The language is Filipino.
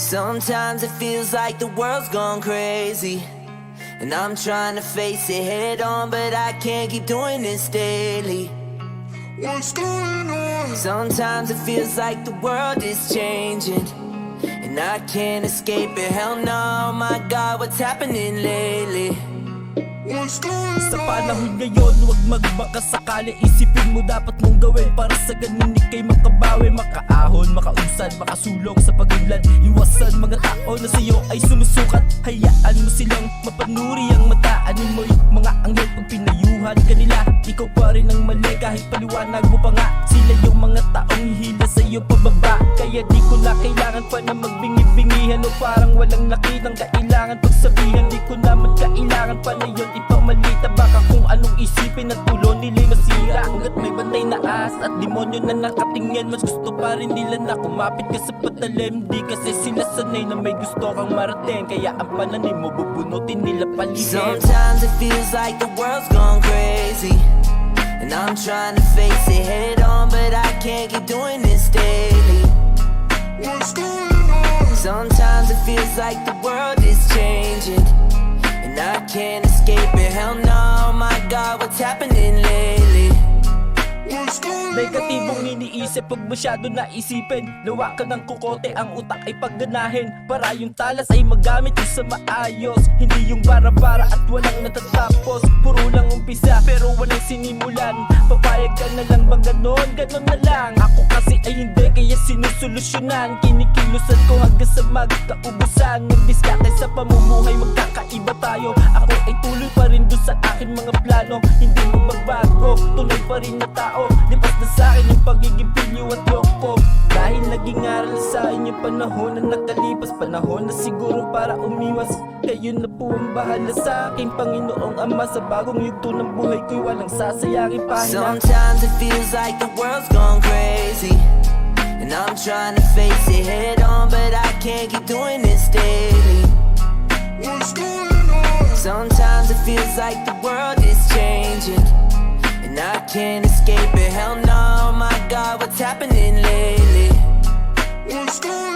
Sometimes it feels like the world's gone crazy, and I'm trying to face it head on, but I can't keep doing this daily. What's going on? Sometimes it feels like the world is changing, and I can't escape it. Hell no, my God, what's happening lately? What's going Sa on? panahon ngayon, huwag magbaka sakali. Isipin mo dapat mong gawin para sa ganun ikay makabawi, makaahon, makausad, makasulong sa pag-unlad. Iwasan mga tao na sa'yo ay sumusukat. Hayaan mo silang mapanuri ang mataanin mo'y mga anghel. Pag pinayuhan kanila, ikaw pa rin ang mali kahit paliwanag mo pa nga. Sila yung mga taong hihila sa'yo pababa, kaya di ko na kailangan pa na magbingi-bingihan o parang walang nakitang kailangan pagsabihan. Di ko naman kailangan pa na yun ipamalita, baka kung anong isipin at tulo nila'y masira. Hanggat may bantay na ahas at demonyo na nakatingin, mas gusto pa rin nila na kumapit ka sa patalim. Di kasi sila sanay na may gusto kang marating, kaya ang pananim mo bubunutin nila paligid. Sometimes it feels like the world's gone crazy, and I'm trying to face it head on, but I can't keep doing this daily. What's going on? Sometimes it feels like the world is changing, and I can't escape it. Hell no, my God, what's happening lately? What's going on? Negatibong iniisip, pag masyado naisipin. Lawa ka ng kukote, ang utak ay pagganahin, para yung talas ay magamit yung sa maayos. Hindi yung bara-bara at walang natatapos. Puro lang umpisa pero walang sinimulan. Papayag ka na lang bang ganon? Ganon na lang. Ako kasi ay hindi, kaya sinusolusyonan. Kinikilusan ko hanggang sa magkaubusan. Ng diskarte sa pamumuhay, magkakaiba tayo. Ako ay tuloy pa rin dun sa akin mga plano. Hindi magbabago, tunay pa rin na tao. Lipas na sa'kin yung pagiging pilyo at yoko, dahil naging aral sa akin yung panahon na nakalipas. Panahon na siguro para umiwas. Kayo na po ang bahala sa akin, Panginoong Ama. Sa bagong yugto ng buhay ko'y walang sasayangin pahina. Sometimes it feels like the world's gone crazy, and I'm trying to face it head on, but I can't keep doing this daily. What's going on? Sometimes it feels like the world is changing, and I can't escape it. Hell no, my God, what's happening lately? What's going